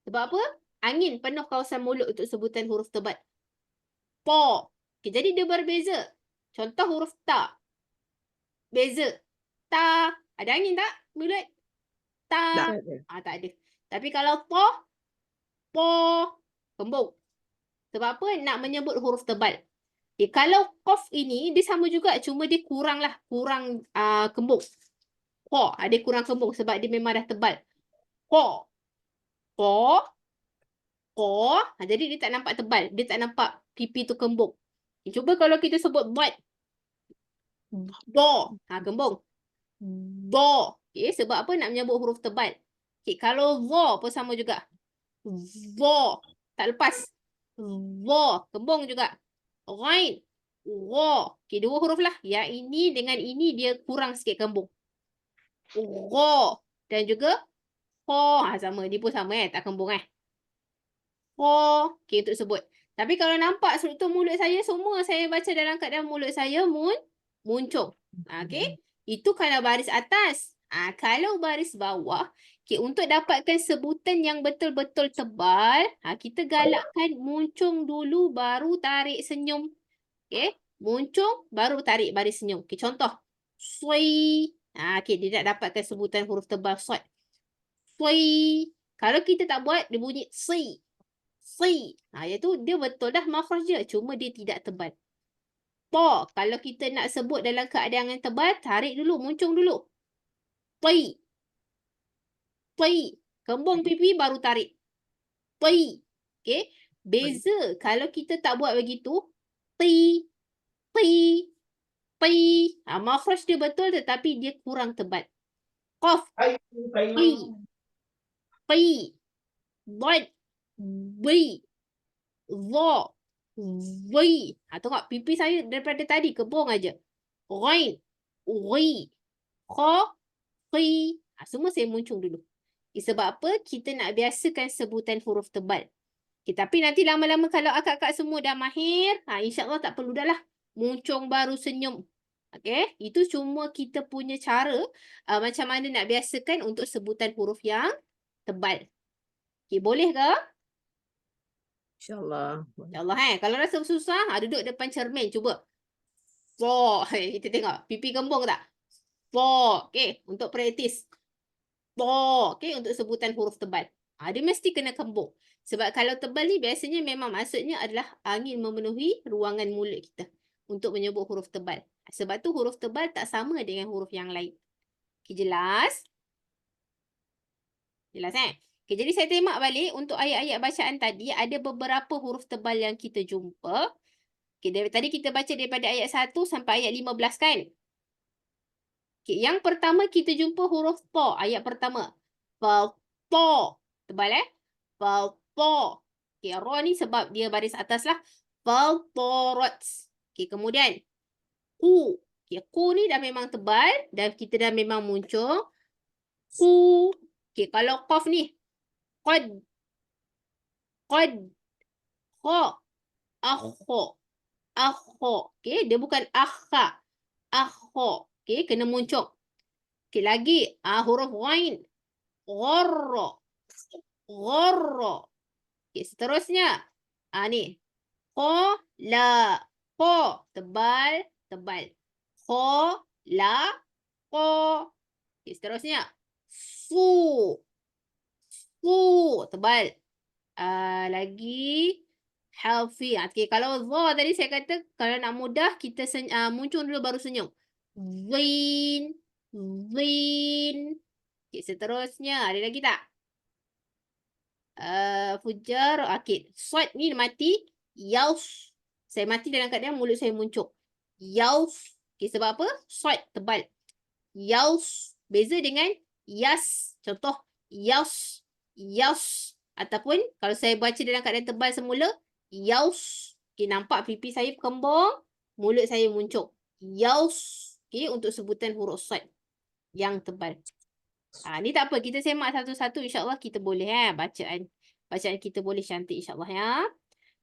Sebab apa? Angin penuh kawasan mulut untuk sebutan huruf tebal. Four. Jadi dia berbeza. Contoh huruf ta. Beza. Ta. Ada angin tak mulut? Ta. Tak ada. Tapi kalau po, kembung. Sebab apa? Nak menyebut huruf tebal. Kalau qaf ini, dia sama juga. Cuma dia kurang kembung. Po, dia kurang kembung sebab dia memang dah tebal. Po. Jadi dia tak nampak tebal. Dia tak nampak pipi tu kembung. Cuba kalau kita sebut bot. Do. Kembung. Do. Sebab apa? Nak menyebut huruf tebal. Kalau vo pun sama juga. Vo. Tak lepas. Vo. Kembung juga. Ghain. Gho. Dua huruf lah. Yang ini dengan ini dia kurang sikit kembung. Gho. Dan juga ho. Sama. Dia pun sama tak kembung ho. Untuk sebut. Tapi kalau nampak struktur mulut saya, semua saya baca dalam keadaan mulut saya muncung. Itu kalau baris atas. Kalau baris bawah, untuk dapatkan sebutan yang betul-betul tebal, kita galakkan muncung dulu baru tarik senyum. Muncung baru tarik baris senyum. Contoh. Sui. Dia nak dapatkan sebutan huruf tebal sod. Sui. Kalau kita tak buat, dia bunyi si. Si. Iaitu dia betul dah makhraj dia. Cuma dia tidak tebal. Po. Kalau kita nak sebut dalam keadaan yang tebal, tarik dulu, muncung dulu. Pi. Pi. Kembung pipi baru tarik. Pi. Beza. Kalau kita tak buat begitu, pi. Pi. Pi. Makhraj dia betul tetapi dia kurang tebal. Qaf. Pi. Pi. Dod. Bi. Dha. Wi. Tengok pipi saya daripada tadi kembung aja. Ghain. Wi. Kha. Qi. Semua saya muncung dulu. Sebab apa? Kita nak biasakan sebutan huruf tebal. Tapi nanti lama-lama kalau akak-akak semua dah mahir, insya-Allah tak perlu dah lah. Muncung baru senyum. Itu cuma kita punya cara macam mana nak biasakan untuk sebutan huruf yang tebal. Boleh ke? InsyaAllah. InsyaAllah Kalau rasa susah, duduk depan cermin. Cuba. Fo. Kita tengok. Pipi kembung tak? Fo. Untuk praktis. Fo. Untuk sebutan huruf tebal. Dia mesti kena kembung. Sebab kalau tebal ni biasanya memang maksudnya adalah angin memenuhi ruangan mulut kita. Untuk menyebut huruf tebal. Sebab tu huruf tebal tak sama dengan huruf yang lain. Jelas? Jelas jadi saya tembak balik untuk ayat-ayat bacaan tadi. Ada beberapa huruf tebal yang kita jumpa. Tadi kita baca daripada ayat 1 sampai ayat 15 kan? Yang pertama kita jumpa huruf to. Ayat pertama. To. Tebal to. Ro ni sebab dia baris atas lah. Faltorats. Kemudian. Ku. Ku ni dah memang tebal. Dan kita dah memang muncul. Ku. Kalau qaf ni. Qad. Kha. Akho. Dia bukan akha. Akho. Kena muncul. Lagi. Huruf ghain. Gharra. Seterusnya. Ni. Kho. La. Kho. Tebal. Kho. La. Kho. Seterusnya. Fu. Tebal. Lagi. Halfi. Kalau dha tadi saya kata, kalau nak mudah, kita muncul dulu baru senyum. Zin. Seterusnya. Ada lagi tak? Fujar. Okey. Sod ni mati. Yaus. Saya mati dalam keadaan mulut saya muncul. Yaus. Okey, sebab apa? Sod tebal. Yaus. Beza dengan yas. Contoh. Yaus. Yaus. Ataupun kalau saya baca dalam keadaan tebal semula. Yaus. Okey, nampak pipi saya kembang. Mulut saya muncul. Yaus. Okey, untuk sebutan huruf sod yang tebal. Ni tak apa, kita semak satu-satu, insya-Allah kita boleh bacaan kita boleh cantik insya-Allah ya.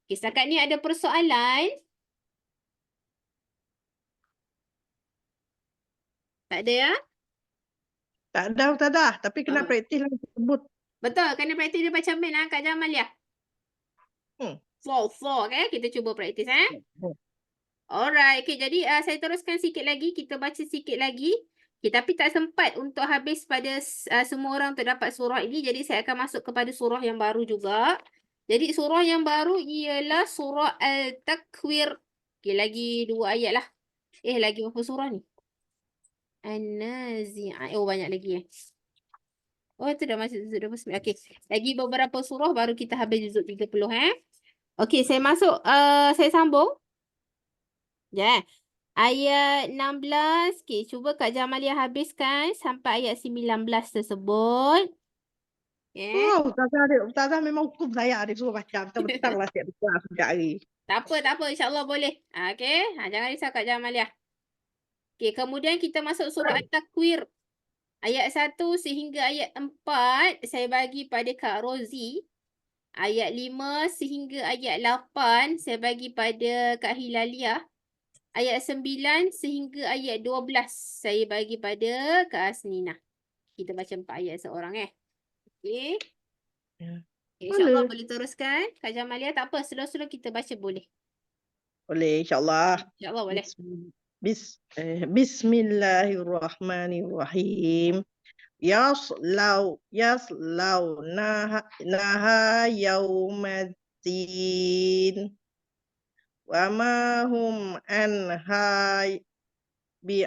Okey, setakat ni ada persoalan? Tak ada ya? Tak ada Ustazah, tapi kena praktis lah sebut. Betul, kena praktis dia macam mana Kak Jamalia? Four, okay? Kita cuba praktis Alright, okay, jadi saya teruskan sikit lagi, kita baca sikit lagi. Okay, tapi tak sempat untuk habis pada semua orang untuk dapat surah ini. Jadi saya akan masuk kepada surah yang baru juga. Jadi surah yang baru ialah surah Al-Takwir. Okay, lagi 2 ayat lah. Lagi berapa surah ni? An-Nazi'at. Oh, banyak lagi Oh, itu dah masuk juzuk 29. Okay, lagi beberapa surah baru kita habis juzuk 30 Okay, saya masuk, saya sambung. Ayat 16. Okay, cuba Kak Jamalia habiskan sampai ayat 19 tersebut. Ustazah memang hukum saya dia suruh baca. Betul-betul lah siap betul sejak hari. Tak apa, insya-Allah boleh. Okay, jangan risau Kak Jamalia. Okay, kemudian kita masuk surah At-Takwir. Ayat 1 sehingga ayat 4 saya bagi pada Kak Rozi. Ayat 5 sehingga ayat 8 saya bagi pada Kak Hilaliah. Ayat 9 sehingga ayat 12 saya bagi pada Kak Asnina. Kita baca 4 ayat seorang Okey. Ya. InsyaAllah boleh teruskan. Kak Jamalia tak apa, slow-slow kita baca boleh. Boleh insya-Allah. InsyaAllah boleh. Bismillahirrahmanirrahim. Yaslaunaha yaumaddin. Wa ma hum anha ibin.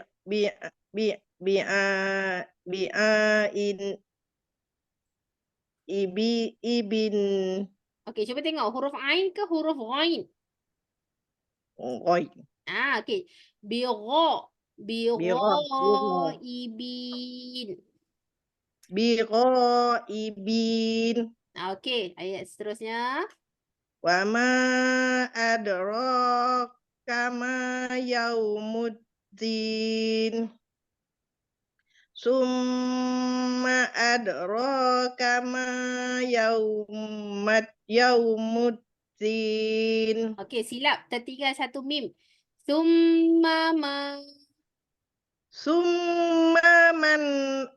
Okey, cuba tengok huruf Ain ke huruf Ghain? Oi. Okey. Bigha. Ibin. Ibin. Okey, ayat seterusnya. Wa ma adraka ma yaumuddin. Summa adraka ma yaumuddin. Okey, silap. Tertinggal satu mim. Summa man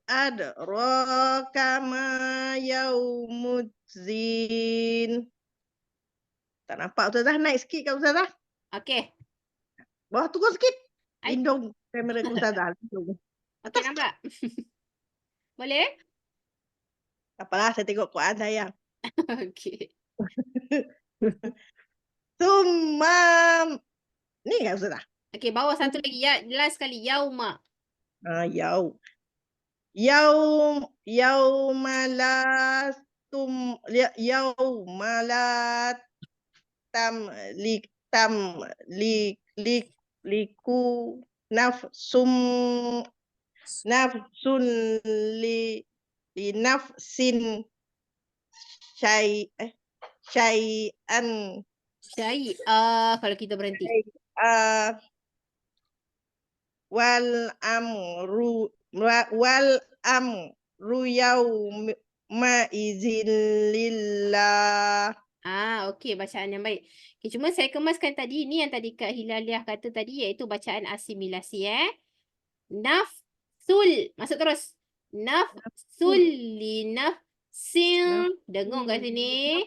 adraka ma yaumuddin. Tak nampak Ustazah, naik sikit kat Ustazah. Okey. Bawah turun sikit. Ai. Lindung kamera Ustazah. Okey, nampak? Boleh? Apalah, saya tengok Quran sayang. Okey. Summa. Ni kan Ustazah? Okey, bawah satu lagi. Ya, last sekali. Yauma. Yaumalat tamliku nafsun li nafsin syai'an Kalau kita berhenti. wal amru yauma izin lillah. Okey, bacaan yang baik. Okay, cuma saya kemaskan tadi, ni yang tadi Kak Hilaliah kata tadi, iaitu bacaan asimilasi Nafsul. Masuk terus. Nafsul li nafsin. Dengung kat sini.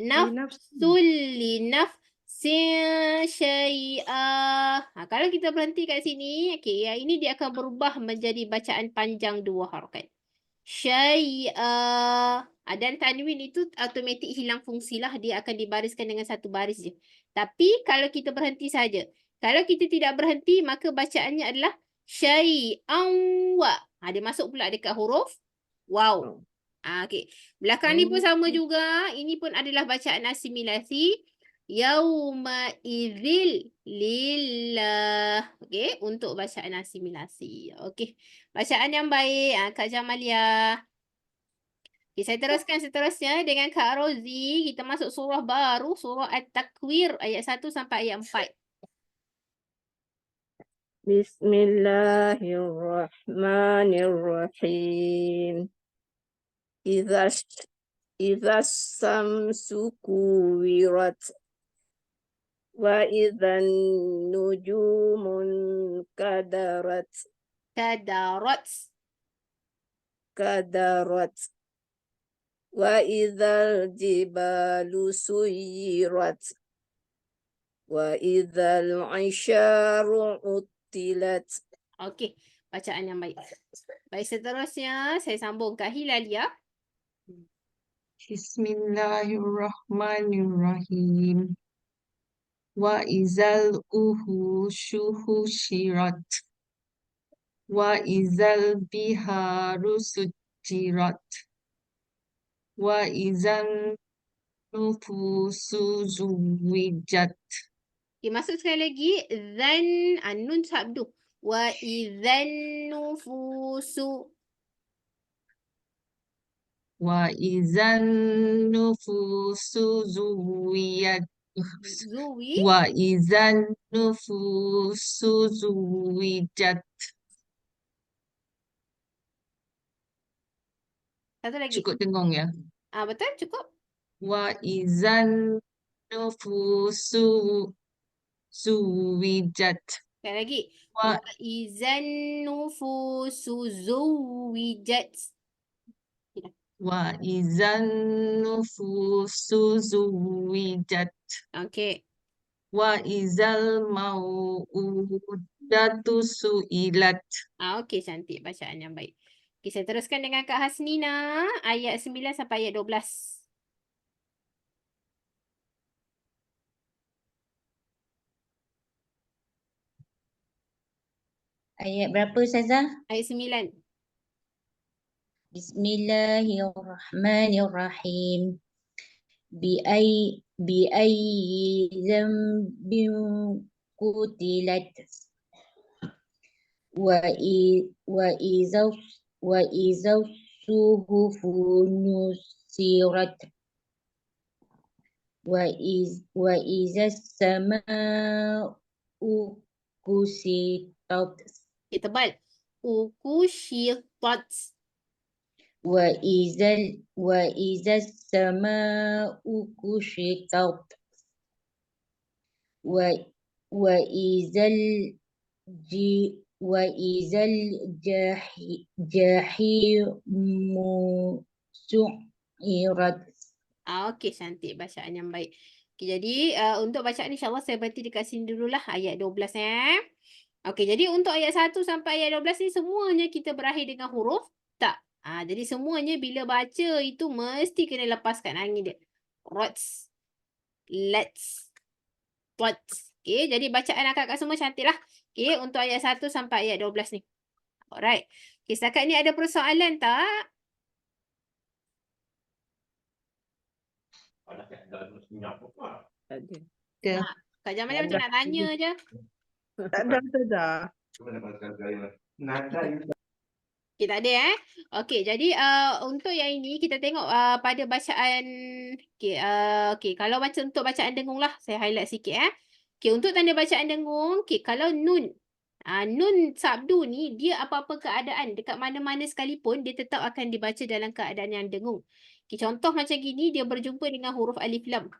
Nafsul li nafsin syai'ah. Kalau kita berhenti kat sini, okey, ini dia akan berubah menjadi bacaan panjang 2 harakat. Syai'ah. Dan tanwin itu automatik hilang fungsi lah. Dia akan dibariskan dengan satu baris je. Tapi kalau kita berhenti saja. Kalau kita tidak berhenti, maka bacaannya adalah syai'an wa. Dia masuk pula dekat huruf waw. Okey. Belakang ni pun Oh. sama juga. Ini pun adalah bacaan asimilasi. Yauma idzil lillah. Okey, untuk bacaan asimilasi. Okey. Bacaan yang baik, Kak Jamalia. Okay, saya teruskan seterusnya dengan Kak Rozi. Kita masuk surah baru, surah At-Takwir ayat 1 sampai ayat 4. Bismillahirrahmanirrahim. Idza samsu kuwirat wa idzan nujumun kadarat Kadarat. wa idzal jibalu suyirat wa idzal isyaru uttilat. Okey, bacaan yang baik. Baik, seterusnya saya sambung Kak Hilalia. Bismillahirrahmanirrahim. Wa izal uhushu husyirat. Wa izal biharu sujirat. Wa izal nufusu zuwijat. Okay, masuk sekali lagi. Zan, nun sabdu. Wa idzan nufusu. Wa izan nufusu zuwiyat. Zuwi. Wa izan nufusu zuwijat. Satu lagi. Cukup dengung ya. Betul, cukup. Wa izan nufusu zuwijat. Sekali lagi. Wa Wa idzan nufusu zuwijat. wa izan nufusu zuwijat. Okey. Wa izal mau'udatu su'ilat. Okey, cantik bacaan yang baik. Okey, saya teruskan dengan Kak Hasnina. Ayat 9 sampai ayat 12. Ayat berapa Ustazah? Ayat 9. Bismillahirrahmanirrahim. Bi'ayyi dzambin qutilat. Wa iza suhufu nusirat. Wa iza sama'u kusitat. Okay, tebal. Ukushitat. Wa iza sama'u kushitat. Wa izal jahimu su'irat. Okey, cantik bacaan yang baik. Okay, jadi untuk bacaan ni insyaAllah saya berhenti dekat sini dululah ayat 12 Okey, jadi untuk ayat 1 sampai ayat 12 ni semuanya kita berakhir dengan huruf ta. Jadi semuanya bila baca itu mesti kena lepaskan angin dia. Rots, lets, tots. Okey, jadi bacaan akak-akak semua cantik lah. Okey, untuk ayat 1 sampai ayat 12 ni. Alright. Okey, setakat ni ada persoalan tak? Ada. Ya. Kak Jamalia macam nak tanya je. Tak ada Ustazah. Okay, tak ada Okey, jadi untuk yang ini kita tengok pada bacaan okey, kalau untuk bacaan dengung lah saya highlight sikit Okey, untuk tanda bacaan dengung, okey, kalau nun nun sabdu ni dia apa-apa keadaan dekat mana-mana sekalipun dia tetap akan dibaca dalam keadaan yang dengung. Okey, contoh macam gini dia berjumpa dengan huruf alif lam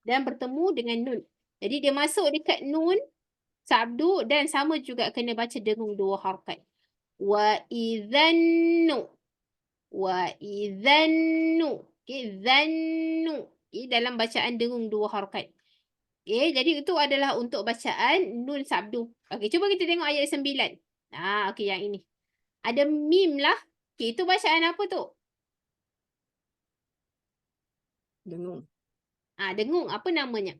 dan bertemu dengan nun. Jadi dia masuk dekat nun sabdu dan sama juga kena baca dengung 2 harakat. Wa idzannu. Wa idzannu. Okey, zannu. Okey, dalam bacaan dengung 2 harakat. Okey, jadi itu adalah untuk bacaan nun sabdu. Okey, cuba kita tengok ayat 9. Okey, yang ini. Ada mim lah. Okey, itu bacaan apa tu? Dengung. Dengung. Apa namanya?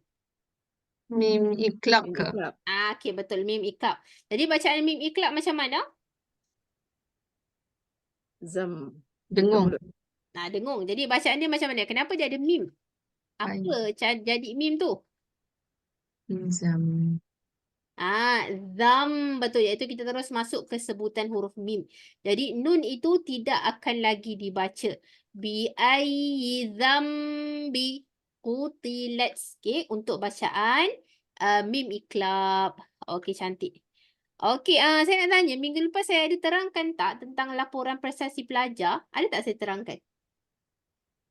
Mim iklab ke? Iklab. Okey, betul. Mim iklab. Jadi bacaan mim iklab macam mana? Zam. Dengung. Mulut. dengung. Jadi bacaan dia macam mana? Kenapa dia ada mim? Apa jadi mim tu? Zam. Zam, betul. Iaitu kita terus masuk ke sebutan huruf mim. Jadi nun itu tidak akan lagi dibaca. Bi-ayyi zambi qutilat. Okay, untuk bacaan mim iklab. Okey, cantik. Okey, saya nak tanya, minggu lepas saya ada terangkan tak tentang laporan prestasi pelajar? Ada tak saya terangkan?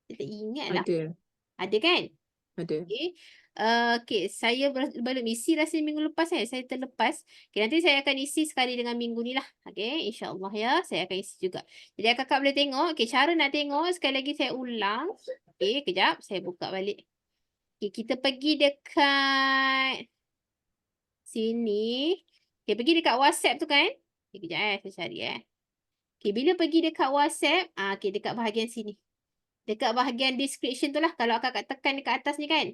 Saya tak ingat lah. Ada. Ada kan? Ada. Okey. Okey, saya belum isi rasanya minggu lepas saya terlepas. Okey, nanti saya akan isi sekali dengan minggu ni lah. Okey, insya-Allah ya, saya akan isi juga. Jadi kakak boleh tengok. Okey, cara nak tengok sekali lagi saya ulang. Okey, kejap saya buka balik. Okey, kita pergi dekat sini. Okey, pergi dekat WhatsApp tu kan? Okey, kejap saya cari Okey, bila pergi dekat WhatsApp, okey dekat bahagian sini. Dekat bahagian description tu lah kalau kakak tekan dekat atas ni kan.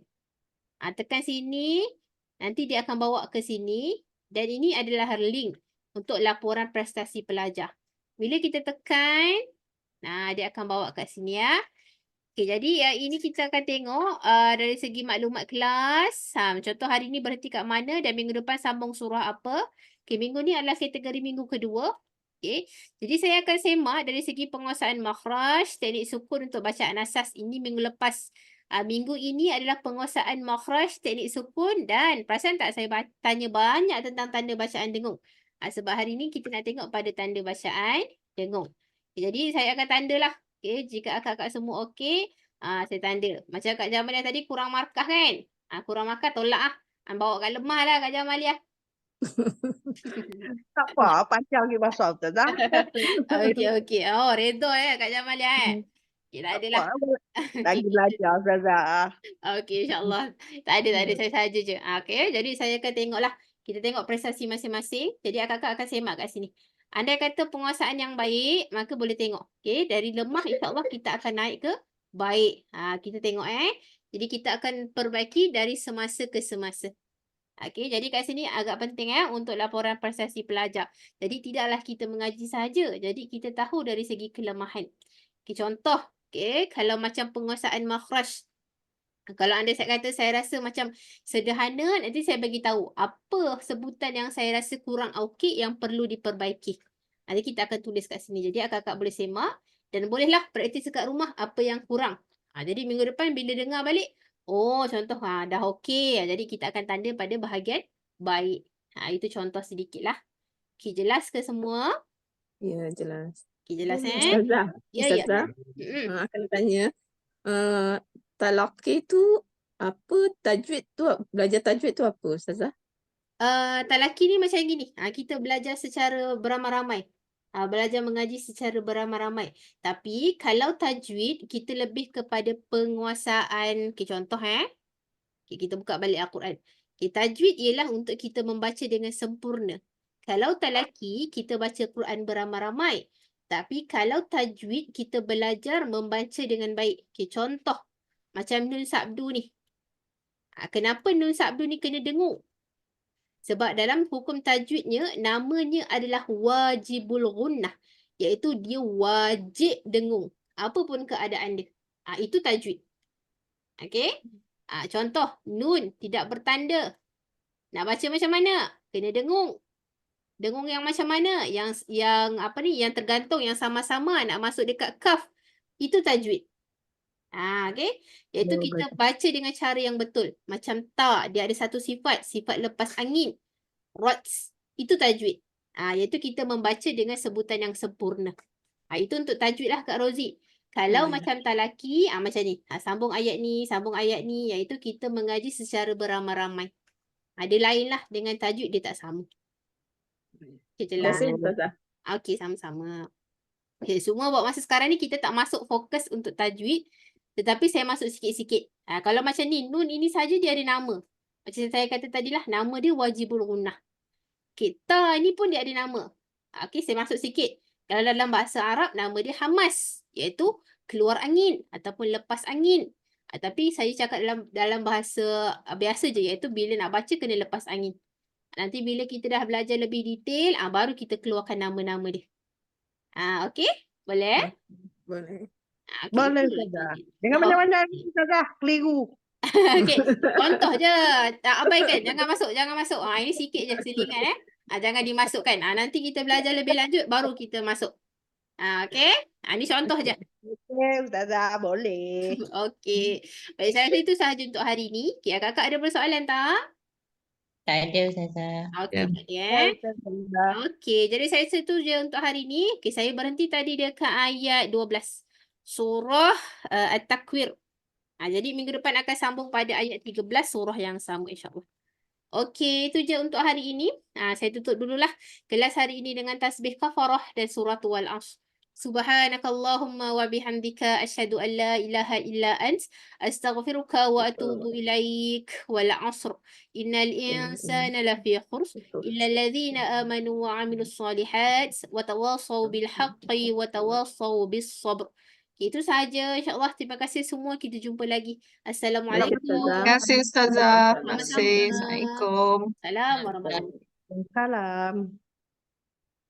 Tekan sini, nanti dia akan bawa ke sini dan ini adalah link untuk laporan prestasi pelajar. Bila kita tekan, dia akan bawa kat sini ya. Okey, jadi ini kita akan tengok dari segi maklumat kelas. Contoh hari ni berhenti kat mana dan minggu depan sambung surah apa. Okey, minggu ni adalah kategori minggu kedua. Okey, jadi saya akan semak dari segi penguasaan makhraj, teknik sukun untuk bacaan asas. Ini minggu lepas. Minggu ini adalah penguasaan makhraj, teknik sukun dan perasan tak saya tanya banyak tentang tanda bacaan dengung. Sebab hari ni kita nak tengok pada tanda bacaan dengung. Okay, jadi saya akan tandalah. Okay, jika akak-akak semua okey, saya tanda. Macam Kak Jamalia tadi kurang markah kan? Kurang markah tolak lah. Bawa kat lemah lah Kak Jamalia. Tak apa, panjang lagi bahasa Ustazah. Okey. Oh, redha Kak Jamalia Okay, tak adalah. Lagi belajar Ustazah. Okey, insyaAllah. Tak ada. Saya saja je. Okey, jadi saya akan tengoklah. Kita tengok prestasi masing-masing. Jadi akak-akak akan semak kat sini. Andai kata penguasaan yang baik, maka boleh tengok. Okey, dari lemah insyaAllah kita akan naik ke baik. Kita tengok Jadi kita akan perbaiki dari semasa ke semasa. Okey, jadi kat sini agak penting untuk laporan prestasi pelajar. Jadi tidaklah kita mengaji saja. Jadi kita tahu dari segi kelemahan. Okey, contoh. Okey, kalau macam penguasaan makhraj. Kalau anda saya kata saya rasa macam sederhana, nanti saya bagi tahu apa sebutan yang saya rasa kurang okey yang perlu diperbaiki. Nanti kita akan tulis kat sini. Jadi akak-akak boleh semak dan bolehlah praktis dekat rumah apa yang kurang. Jadi minggu depan bila dengar balik, oh contoh dah okey. Jadi kita akan tanda pada bahagian baik. Itu contoh sedikit lah. Okey, jelas ke semua? Ya, jelas. Okey, jelas Ustazah, Ya. Ustazah, akan tanya, talaqi tu apa, tajwid tu, belajar tajwid tu apa Ustazah? Talaki ni macam gini. Kita belajar secara beramai-ramai. Belajar mengaji secara beramai-ramai. Tapi kalau tajwid, kita lebih kepada penguasaan. Okay, contoh Okay, kita buka balik Al-Quran. Okay, tajwid ialah untuk kita membaca dengan sempurna. Kalau talaki, kita baca Quran beramai-ramai. Tapi kalau tajwid, kita belajar membaca dengan baik. Okay, contoh. Macam Nun Sabdu ni. Kenapa Nun Sabdu ni kena dengung? Sebab dalam hukum tajwidnya, namanya adalah wajibul gunnah. Iaitu dia wajib dengung. Apapun keadaan dia. Itu tajwid. Okey? Contoh, nun tidak bertanda. Nak baca macam mana? Kena dengung. Dengung yang macam mana? Yang tergantung, yang sama-sama nak masuk dekat kaf. Itu tajwid. Okey? Iaitu kita baca dengan cara yang betul. Macam ta, dia ada satu sifat lepas angin. Rots, itu tajwid. Iaitu kita membaca dengan sebutan yang sempurna. Itu untuk tajwid lah Kak Rozi. Kalau macam talaki, macam ni. Sambung ayat ni, iaitu kita mengaji secara beramai-ramai. Dia lain lah dengan tajwid, dia tak sama. Okay, Terima jelas. kasih Ustazah. Okey, sama-sama. Okay, semua buat masa sekarang ni kita tak masuk fokus untuk tajwid. Tetapi saya masuk sikit-sikit. Kalau macam ni, nun ini saja dia ada nama. Macam saya kata tadilah, nama dia wajibul gunnah. Okay, ta ni pun dia ada nama. Okey, saya masuk sikit. Kalau dalam bahasa Arab, nama dia hamas. Iaitu keluar angin ataupun lepas angin. Tapi saya cakap dalam bahasa biasa je. Iaitu bila nak baca kena lepas angin. Nanti bila kita dah belajar lebih detail, baru kita keluarkan nama-nama dia. Okey? Boleh? Boleh. Okey, Boleh itulah Ustazah. tujuan. Jangan Oh, banyak-banyak Ustazah, keliru. okey. Contoh je. Abaikan. Jangan masuk. Jangan masuk. Ini sikit je selingan. Jangan dimasukkan. Nanti kita belajar lebih lanjut, baru kita masuk. Okey. Ini contoh je. Okey Ustazah, boleh. Okey. Baik, saya rasa itu sahaja untuk hari ini. Okay, kakak ada persoalan tak? Tak ada Ustazah. Okey, Ya. tak ada Ya, Ustazah. Okey, jadi saya rasa itu je untuk hari ini. Okey, saya berhenti tadi dekat ayat 12. Surah At-Takwir. Jadi minggu depan akan sambung pada ayat 13 surah yang sama insya-Allah. Okey, itu je untuk hari ini. Saya tutup dululah kelas hari ini dengan tasbih kafarah dan surah Wal Asr. Subhanakallahumma wa bihamdika asyhadu an la ilaha illa ant astaghfiruka wa atubu ilaik. Wal asr innal insana lafi khusr illa alladhina amanu wa amilus solihat wa tawasaw bil haqqi wa tawasaw bis sabr. Itu sahaja insya-Allah. Terima kasih semua. Kita jumpa lagi. Assalamualaikum. Terima kasih Ustazah. Terima Sama-sama. kasih. Assalamualaikum. Salam warahmatullahi wabarakatuh. Salam.